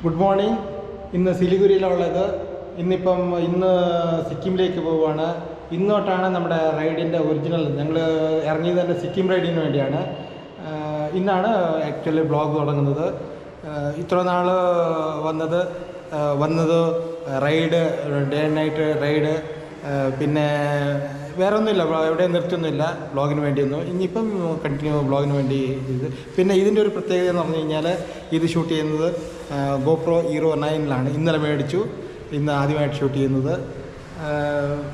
Good morning. ഇന്ന് സിലിഗുരിയിലുള്ളത്. ഇന്ന് സിക്കിമിലേക്ക് പോവുകയാണ്. ഇന്നോട്ടാണ് നമ്മുടെ റൈഡിൻ്റെ ഒറിജിനൽ. ഞങ്ങൾ ഇറങ്ങിയത് തന്നെ സിക്കിം റൈഡിന് വേണ്ടിയാണ്. ഇന്നാണ് ആക്ച്വലി ബ്ലോഗ് തുടങ്ങുന്നത്. ഇത്ര നാൾ വന്നത് ride, day and night ride, പിന്നെ വേറെ ഒന്നുമില്ല, എവിടെയും നിർത്തിയൊന്നുമില്ല ബ്ലോഗിന് വേണ്ടിയൊന്നും. ഇനിയിപ്പം കണ്ടിന്യൂ ബ്ലോഗിന് വേണ്ടി ഇത്. പിന്നെ ഇതിൻ്റെ ഒരു പ്രത്യേകത എന്ന് പറഞ്ഞു കഴിഞ്ഞാൽ ഇത് ഷൂട്ട് ചെയ്യുന്നത് GoPro Hero 9 ഇന്നലെ മേടിച്ചു. ഇന്ന് ആദ്യമായിട്ട് ഷൂട്ട് ചെയ്യുന്നത്.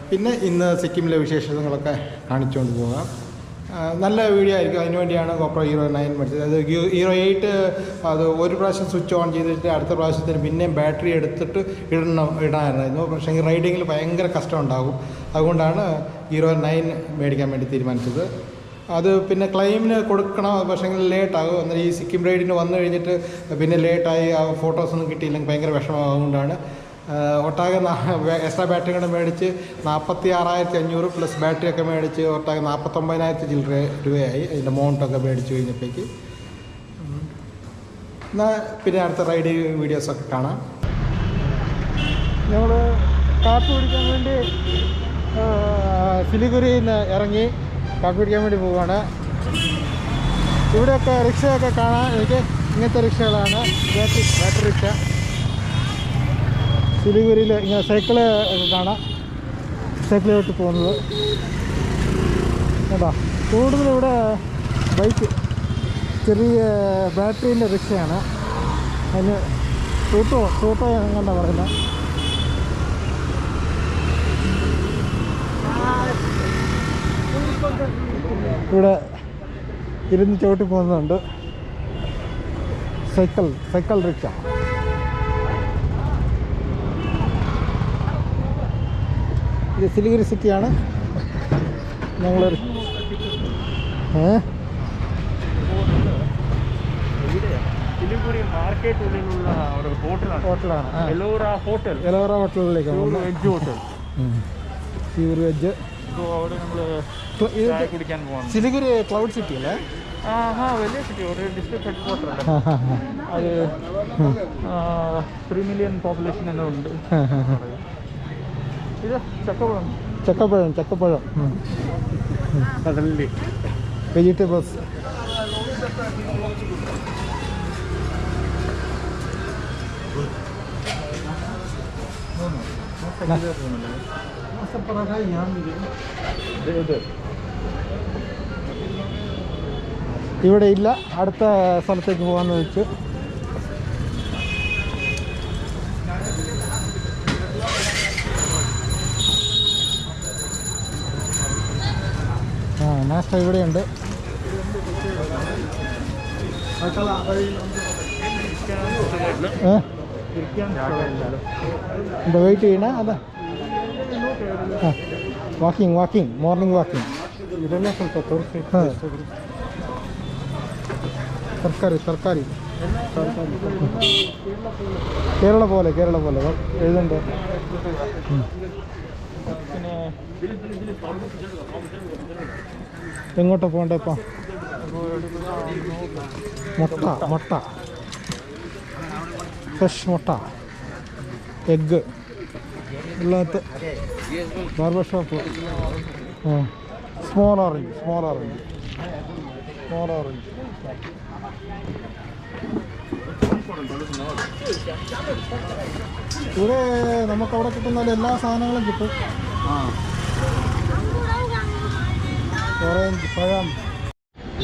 പിന്നെ ഇന്ന് സിക്കിമിലെ വിശേഷങ്ങളൊക്കെ കാണിച്ചുകൊണ്ട് പോകാം. നല്ല വീഡിയോ ആയിരിക്കും. അതിനുവേണ്ടിയാണ് GoPro Hero 9 മേടിച്ചത്. അത് Hero 8 അത് ഒരു പ്രാവശ്യം സ്വിച്ച് ഓൺ ചെയ്തിട്ട് അടുത്ത പ്രാവശ്യത്തിന് പിന്നെയും ബാറ്ററി എടുത്തിട്ട് ഇടാനായിരുന്നു. പക്ഷേ റൈഡിങ്ങിൽ ഭയങ്കര കഷ്ടം ഉണ്ടാകും. അതുകൊണ്ടാണ് Hero 9 മേടിക്കാൻ വേണ്ടി തീരുമാനിച്ചത്. അത് പിന്നെ ക്ലെയിമിന് കൊടുക്കണം, പക്ഷേ ലേറ്റാകും. എന്നാൽ ഈ സിക്കിം റൈഡിന് വന്നു കഴിഞ്ഞിട്ട് പിന്നെ ലേറ്റായി ആ ഫോട്ടോസൊന്നും കിട്ടിയില്ലെങ്കിൽ ഭയങ്കര വിഷമമാകുകൊണ്ടാണ് ഒട്ടാകെ എക്സ്ട്രാ ബാറ്ററി കൂടെ മേടിച്ച് 46,500 പ്ലസ് ബാറ്ററി ഒക്കെ മേടിച്ച് ഒട്ടാകെ 49,000 ചില്ലറ രൂപയായി. അതിൻ്റെ മൗണ്ടൊക്കെ മേടിച്ച് കഴിഞ്ഞപ്പോഴേക്ക്. എന്നാൽ പിന്നെ അടുത്ത റൈഡ് വീഡിയോസൊക്കെ കാണാം. ഞങ്ങൾ കാപ്പി കുടിക്കാൻ വേണ്ടി സിലിഗുരിയിൽ നിന്ന് ഇറങ്ങി കാപ്പി കുടിക്കാൻ വേണ്ടി പോവുകയാണ്. ഇവിടെയൊക്കെ റിക്ഷയൊക്കെ കാണാൻ എനിക്ക് ഇങ്ങനത്തെ റിക്ഷകളാണ്, ബാറ്ററി റിക്ഷ. സിലിഗുരിയിൽ ഇങ്ങനെ സൈക്കിള് ഒക്കെ കാണാം, സൈക്കിളിലോട്ട് പോകുന്നത് കേട്ടോ. കൂടുതലും ഇവിടെ ബൈക്ക്, ചെറിയ ബാറ്ററീൻ്റെ റിക്ഷയാണ്. അതിന് ടൂട്ടോ എങ്ങനെ പറയുന്നത്. ഇവിടെ ഇരുന്ന് ചവിട്ടി പോകുന്നുണ്ട് സൈക്കിൾ റിക്ഷ. ഇത് സിലിഗുരി സിറ്റിയാണ്. ഞങ്ങളൊരു സിലിഗുരി മാർക്കറ്റിലുള്ള ഒരു ഹോട്ടലാണ്. എലോറ ഹോട്ടലിലേക്ക് പ്യൂർ വെജ്. അവിടെ നമ്മൾ കുടിക്കാൻ പോകാം. സിലിഗുരി ക്ലൗഡ് സിറ്റി അല്ലേ? വലിയ സിറ്റി, ഒരു ഡിസ്ട്രിക്ട് ഹെഡ് ക്വാർട്ടർ അല്ലേ. അത് 3 million പോപ്പുലേഷൻ തന്നെ ഉണ്ട്. ഇത് ചക്കപ്പഴം കടലിൽ വെജിറ്റബിൾസ്. ഇവിടെ ഇല്ല, അടുത്ത സ്ഥലത്തേക്ക് പോകാമെന്ന് വെച്ച്. നാസ്ത ഇവിടെയുണ്ട്. എന്താ വെയിറ്റ് ചെയ്യണ? അതാ ವಾಕಿಂಗ್ ಮಾರ್ನಿಂಗ್ ವಾಕಿಂಗ್. ಇದೆಲ್ಲ ಸ್ವಲ್ಪ ತೋರಿಸಿ. ತರಕಾರಿ കേരള പോലെ എഴുതുന്നുണ്ട്. എങ്ങോട്ടാ പോകണ്ടേ ഇപ്പം? മുട്ട, ഫ്രഷ് മുട്ട, എഗ്ഗ് ഉള്ളത്. Barber shop. Small orange. ഇവിടെ നമുക്കവിടെ കിട്ടുന്ന എല്ലാ സാധനങ്ങളും കിട്ടും. ഓറഞ്ച്, പഴം.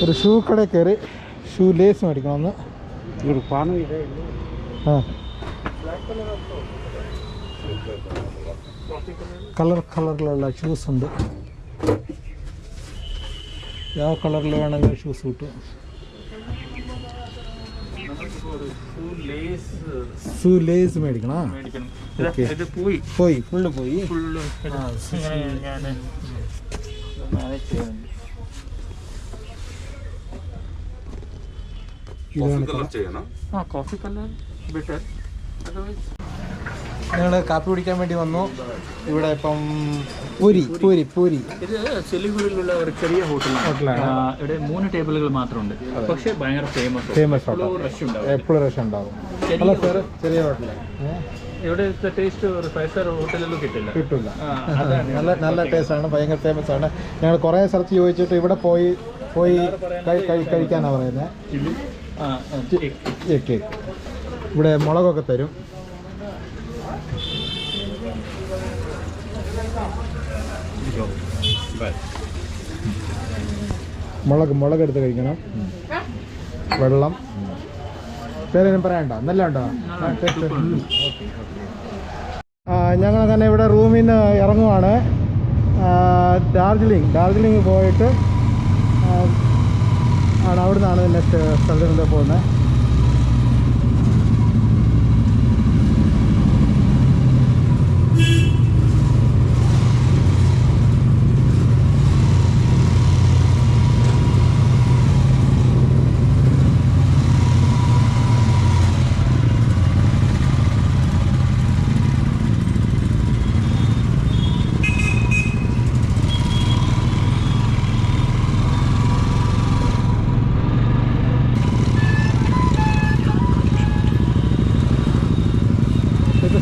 ഒരു ഷൂ കടയിൽ കയറി ഷൂ ലേസ് മേടിക്കണമെന്ന്. കളറിലുള്ള ഷൂസ് ഉണ്ട്. ಯಾವ കളറിൽ വേണമെങ്കിൽ ഷൂസ് കിട്ടും. ഷൂ ലേസ് മേടിക്കണം. പോയി ഫുള്ള് പോയി. Coffee colour better. ഞങ്ങൾ കാപ്പി കുടിക്കാൻ വേണ്ടി വന്നു. ഇവിടെ ഇപ്പം പൂരി. ഇത് സിലിഗുരിയിലുള്ള ഒരു ചെറിയ ഹോട്ടലാണ്. ഇവിടെ 3 ടേബിളുകൾ മാത്രമുണ്ട്. പക്ഷേ ഭയങ്കര ഫേമസ്. എപ്പോഴും റഷ് ഉണ്ടാവും. അല്ല സാർ ചെറിയ ഹോട്ടലാണ്. ഇവിടുത്തെ ടേസ്റ്റ് ഒരു 5 സ്റ്റാർ ഹോട്ടലിലും കിട്ടില്ല. നല്ല നല്ല ടേസ്റ്റാണ്, ഭയങ്കര ഫേമസ് ആണ്. ഞങ്ങൾ കുറേ സ്ഥലത്ത് ചോദിച്ചിട്ട് ഇവിടെ പോയി കഴിക്കാനാണ് പറയുന്നത്. കേക്ക് ഇവിടെ മുളകൊക്കെ തരും. മുളക് എടുത്ത് കഴിക്കണം. വെള്ളം പേരൊന്നും പറയണ്ട, നല്ല ഉണ്ടോ? ഞങ്ങൾ തന്നെ ഇവിടെ റൂമിൽ നിന്ന് ഇറങ്ങുവാണ്. ഡാർജിലിംഗ് പോയിട്ട് അവിടെ നിന്നാണ് നെക്സ്റ്റ് സ്ഥലത്ത് പോകുന്നത്.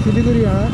സിലിഗുരിയാണ്.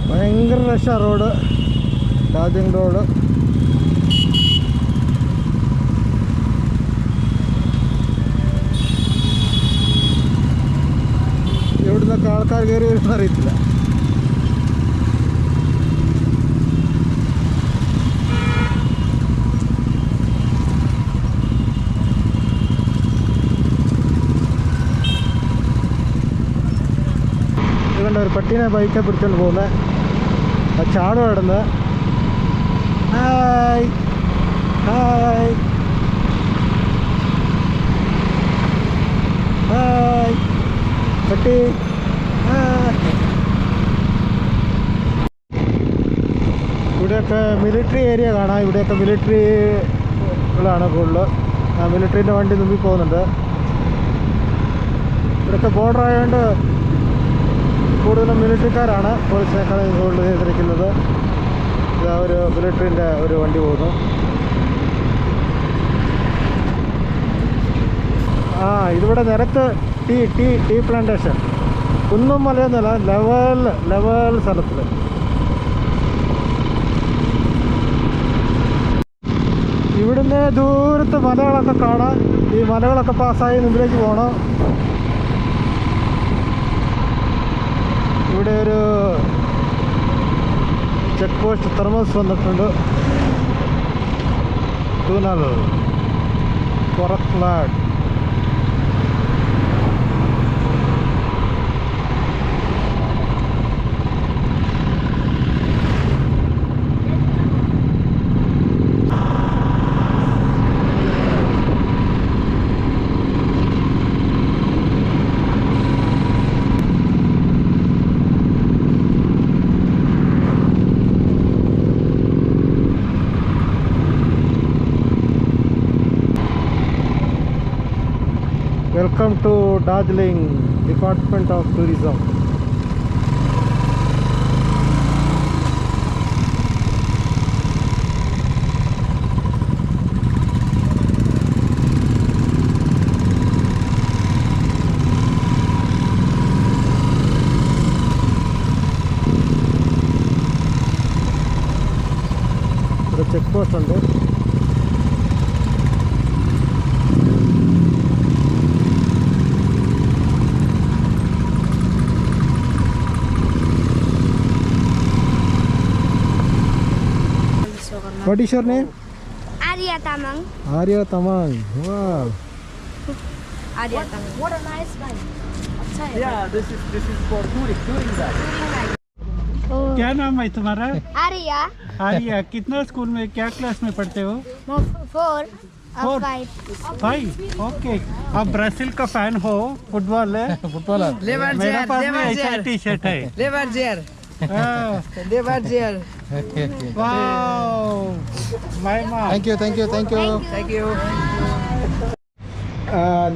ഭയങ്കര റഷാണ് റോഡ്, ഡാർജിലിംഗ് റോഡ്. എവിടുന്നൊക്കെ ആൾക്കാർ കയറി വരുമെന്ന് അറിയത്തില്ല. ഇതുകൊണ്ട് ഒരു പട്ടീനെ ബൈക്കെ പിടിച്ചുകൊണ്ട് പോകുന്നത്. ചാട് കിടന്ന് ഹായ് ഹായ് ഹായ് പട്ടി. ഇവിടെയൊക്കെ മിലിറ്ററി ഏരിയ കാണാം. ഇവിടെയൊക്കെ മിലിറ്ററികളാണ് കൂടുതൽ. മിലിറ്ററിൻ്റെ വണ്ടി മുമ്പിൽ പോകുന്നുണ്ട്. ഇവിടെയൊക്കെ ബോർഡർ ആയതുകൊണ്ട് കൂടുതലും മിലിറ്ററിക്കാരാണ് പോലീസിനേക്കാളും കൂടുതൽ നിയന്ത്രിക്കുന്നത്. ഇതാ ഒരു മിലിറ്ററിൻ്റെ ഒരു വണ്ടി പോകുന്നു. ഇതിവിടെ നിരത്ത് ടീ പ്ലാന്റേഷൻ. കുന്നും മലയൊന്നുമല്ല, ലെവൽ സ്ഥലത്തിൽ. ഇവിടുന്ന് ദൂരത്ത് മലകളൊക്കെ കാണാം. ഈ മലകളൊക്കെ പാസ്സായി മുമ്പിലേക്ക് പോകണം. ഇവിടെ ഒരു ചെക്ക് പോസ്റ്റ് തെർമോസ് വന്നിട്ടുണ്ട്. ടൂനൽ കൊറക്ലാഡ്. Welcome to Darjeeling Department of Tourism. ഇവിടെ ചെക്ക് പോസ്റ്റ് ഉണ്ട്. What is your name? Arya Tamang. Arya Tamang. Wow. Arya Tamang. What a nice guy. Yeah, this is for touring guide. क्या नाम है तुम्हारा? Arya. Arya, कितना school में क्या class में पढ़ते हो? 4 Four. or 5. 5. ओके, आप ब्राजील का फैन हो? फुटबॉल है? Footballer. मेरे पास भी ऐसा टी शर्ट है। हाँ, wow, my mom. Thank you. Thank you.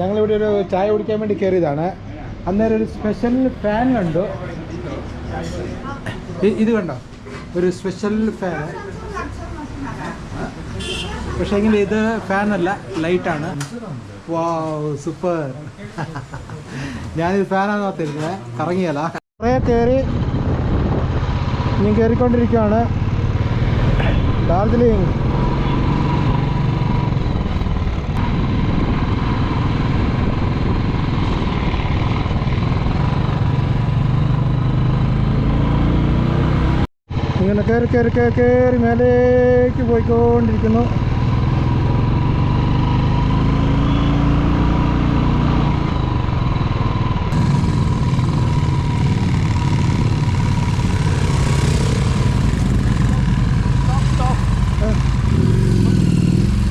ഞങ്ങളിവിടെ ഒരു ചായ കുടിക്കാൻ വേണ്ടി കയറിയതാണ്. അന്നേരം ഒരു സ്പെഷ്യൽ ഫാൻ കണ്ടു. ഇത് കണ്ടോ, ഒരു സ്പെഷ്യൽ ഫാൻ. പക്ഷേ എങ്കിൽ ഇത് ഫാനല്ല, ലൈറ്റാണ്. വാവ്, സൂപ്പർ. ഞാനിത് ഫാനാന്ന് ഓർത്തിരുന്നത്, കറങ്ങിയല്ല. കുറേ കയറി ഞാൻ കയറിക്കൊണ്ടിരിക്കുകയാണ്. ഡാർജിലിംഗ്. ഇങ്ങനെ കയറി മേലേക്ക് പോയിക്കൊണ്ടിരിക്കുന്നു.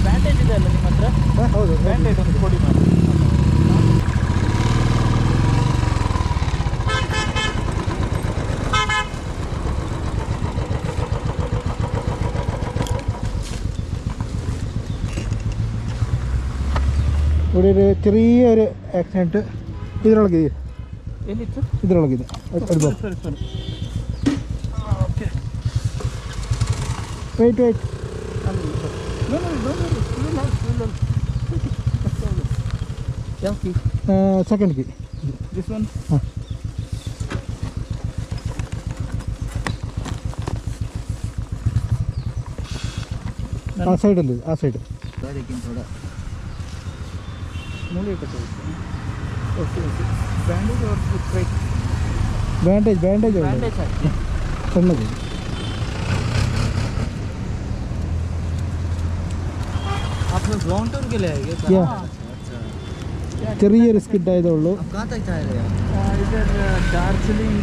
Bandage ಇದೆ ಅಲ್ಲ ನಿಮ್ಮ ಹತ್ರ? ಹೌದು, Bandage ಒಂದು ಕೊಡಿ ಮಾಡಿ. ഇവിടെ ഒരു ചെറിയൊരു ആക്സിഡൻറ്റ്. ഇതിനൊളക്കി ಎಲ್ಲಿತ್ತು? ഇതിനൊളക്കിത് എടുപ്പോ. ಸರಿ. ಓಕೆ. വെയിറ്റ്. ಯಾವ key? Second key. This one? ആ സൈഡല്ലേ, ആ സൈഡ്. ಮೂಲೆ ಕಟ್ಟೋದು. Okay. Bandage or straight? Bandage Bandage ಹಾಕಿ. സണ്ണത്. आप लोग ग्राउंड टूर के लिए आएंगे? ചെറിയൊരു സ്കിഡ് ആയതേ ഉള്ളൂ. कहाँ तक जा रहे हैं? इधर Darjeeling,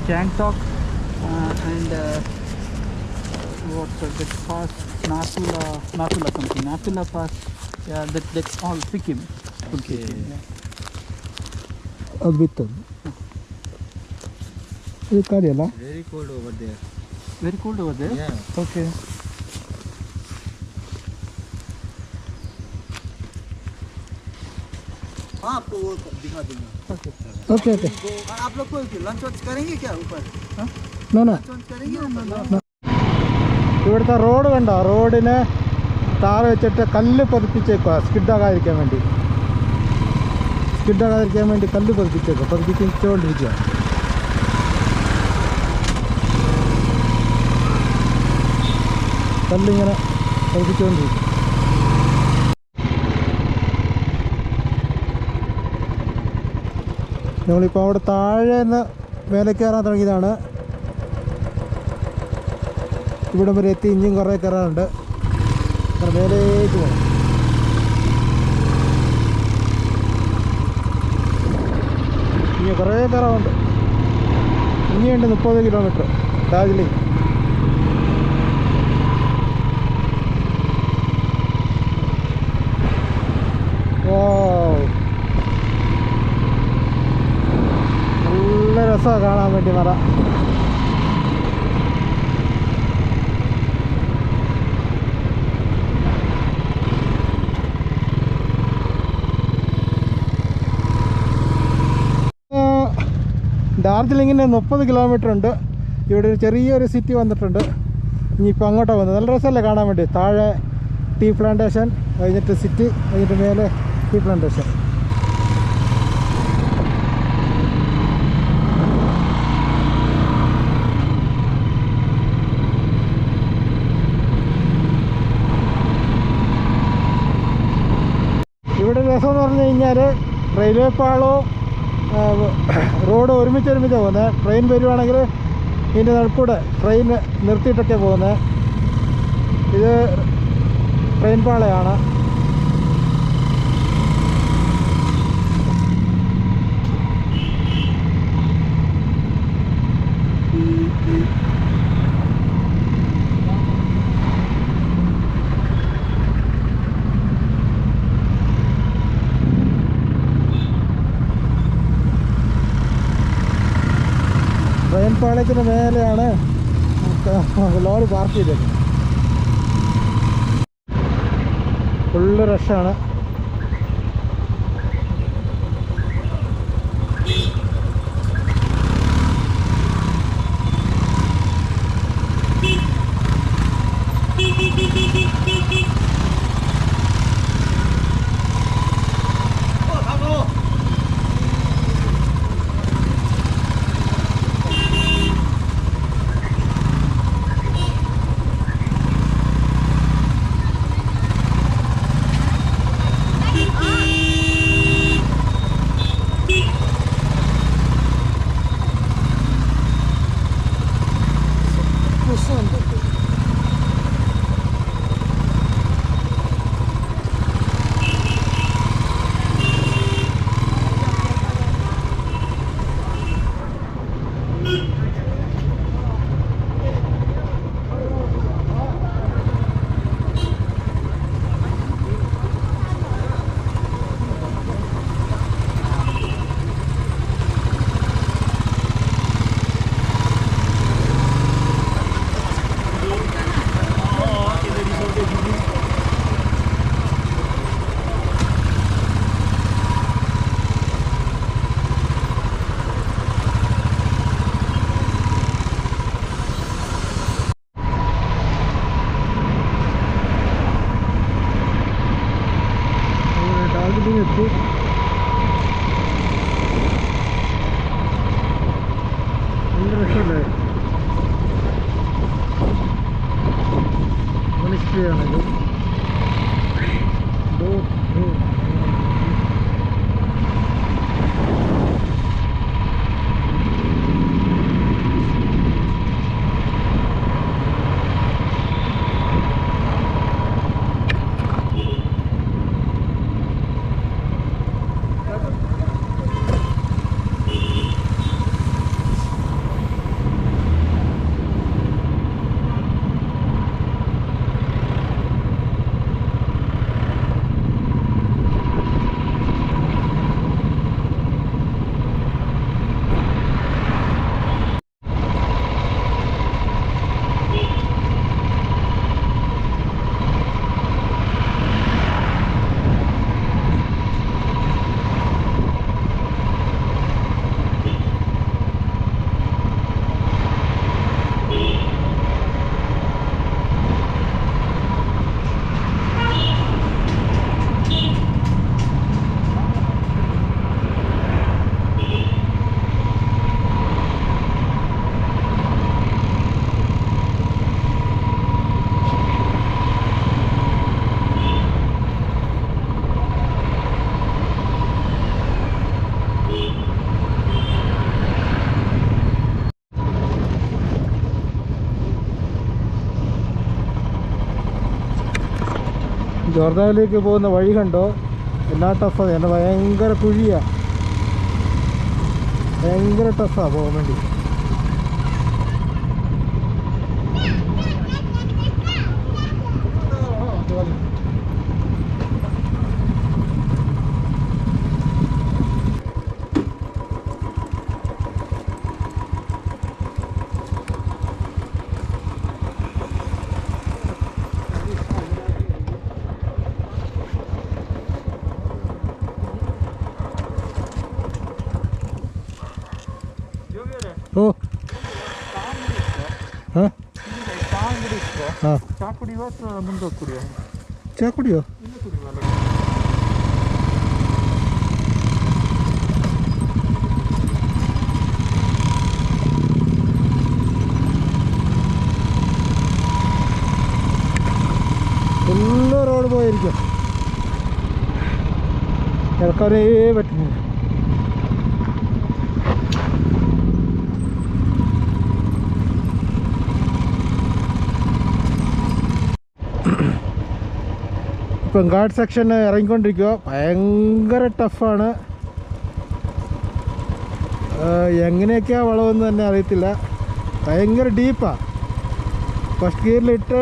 Gangtok and what that pass, Nathula something. Nathula pass. Yeah, that's all Sikkim. Okay. അത് വിത്തത്. ഇത് കാര്യമല്ല. Very cold over there. Very cold over there? Yeah. Okay. हाँ, आपको वो दिखा दूंगा. Okay. ഓക്കെ. आप लोग को लंच वंच करेंगे क्या ऊपर? നോ लंच वंच करेंगे ऊपर? ഇവിടുത്തെ റോഡ് കണ്ടോ, റോഡിന് താറ് വെച്ചിട്ട് കല്ല് പതിപ്പിച്ചേക്കുക സ്കിഡാകാതിരിക്കാൻ വേണ്ടി. കല്ല് പതിപ്പിച്ചുകൊണ്ടിരിക്കുക. കല്ലിങ്ങനെ പതിപ്പിച്ചുകൊണ്ടിരിക്കും. നമ്മളിപ്പോൾ അവിടെ താഴെ നിന്ന് മേലെ കയറാൻ തുടങ്ങിയതാണ്. ഇവിടം വരെ എത്തി. ഇനിയും കുറേ കയറാനുണ്ട്. മേലേക്ക് പോകണം. ഇനി കുറേ കയറാനുണ്ട്. ഇനിയുണ്ട് 30 കിലോമീറ്റർ ഡാർജിലിംഗ്. നല്ല രസമാണ് കാണാൻ വേണ്ടി മറ. ഡാർജിലിങ്ങിന് 30 കിലോമീറ്റർ ഉണ്ട്. ഇവിടെ ഒരു ചെറിയൊരു സിറ്റി വന്നിട്ടുണ്ട്. ഇനിയിപ്പോൾ അങ്ങോട്ടാണ് വന്നത്. നല്ല രസമല്ലേ കാണാൻ വേണ്ടി. താഴെ ടീ പ്ലാന്റേഷൻ, കഴിഞ്ഞിട്ട് സിറ്റി, കഴിഞ്ഞിട്ട് മേലെ ടീ പ്ലാന്റേഷൻ. ഇവിടെ രസമെന്ന് പറഞ്ഞു കഴിഞ്ഞാൽ റെയിൽവേ പാളവും റോഡ് ഒരുമിച്ചാണ് പോകുന്നത്. ട്രെയിൻ വരുവാണെങ്കിൽ ഇതിൻ്റെ നടുക്കൂടെ ട്രെയിൻ നിർത്തിയിട്ടൊക്കെ പോകുന്നത്. ഇത് ട്രെയിൻ പാളയാണ്. ട്രെയിൻ പാളയത്തിന് മേലെയാണ് ലോറി പാർക്ക് ചെയ്തത്. ഫുള്ള് റഷാണ്. എത്തി. നല്ല രസമല്ലേ? മണിസ്ട്രിയാണിത്. ജോർദാനിലേക്ക് പോകുന്ന വഴി കണ്ടോ? എല്ലാ ടഫാണ്. എൻ്റെ ഭയങ്കര കുഴിയാണ്, ഭയങ്കര ടഫാണ് പോകാൻ വേണ്ടി. ಓ ಹಾಂ ಹಾಂ ಚಾ ಕುಡಿಯುವ ಅಥವಾ ಮುಂದೆ ಕುಡಿಯುವ? ಚಾ ಕುಡಿಯೋ? ಇನ್ನು ಕುಡಿಯುವಲ್ಲ. ഫുള്ള് റോഡ് പോയിരിക്കും, ഇറക്കാനേ പറ്റുന്നില്ല. ഇപ്പം ഗാർഡ് സെക്ഷൻ ഇറങ്ങിക്കൊണ്ടിരിക്കുക. ഭയങ്കര ടഫാണ്. എങ്ങനെയൊക്കെയാണ് വളവെന്ന് തന്നെ അറിയത്തില്ല. ഭയങ്കര ഡീപ്പാണ്. ഫസ്റ്റ് ഗിയറിലിട്ട്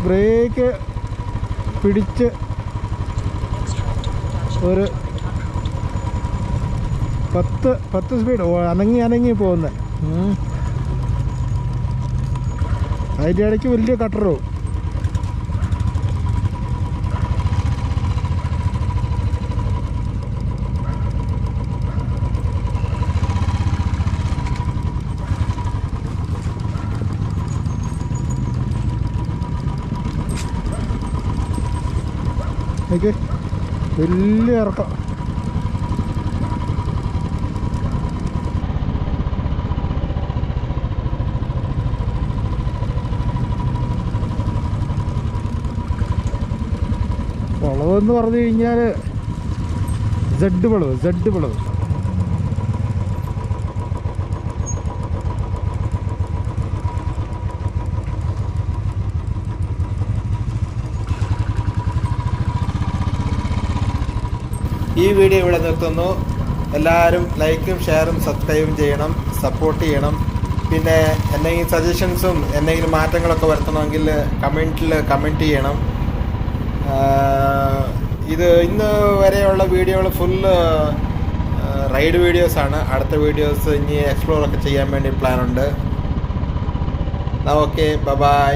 ബ്രേക്ക് പിടിച്ച് ഒരു 10 സ്പീഡ് അനങ്ങി പോകുന്നത്. അതിൻ്റെ ഇടയ്ക്ക് വലിയ കട്ടറും. ഓക്കെ, വലിയ ഇറക്കം. വളവെന്ന് പറഞ്ഞു കഴിഞ്ഞാൽ സെഡ് വളവ്. ഈ വീഡിയോ ഇവിടെ നിർത്തുന്നു. എല്ലാവരും ലൈക്കും ഷെയറും സബ്സ്ക്രൈബും ചെയ്യണം, സപ്പോർട്ട് ചെയ്യണം. പിന്നെ എന്തെങ്കിലും സജഷൻസും എന്തെങ്കിലും മാറ്റങ്ങളൊക്കെ വരുത്തണമെങ്കിൽ കമൻറ്റ് ചെയ്യണം. ഇത് ഇന്ന് വരെയുള്ള വീഡിയോകൾ ഫുള്ള് റൈഡ് വീഡിയോസാണ്. അടുത്ത വീഡിയോസ് ഇനി എക്സ്പ്ലോറൊക്കെ ചെയ്യാൻ വേണ്ടി പ്ലാനുണ്ട്. Okay, by.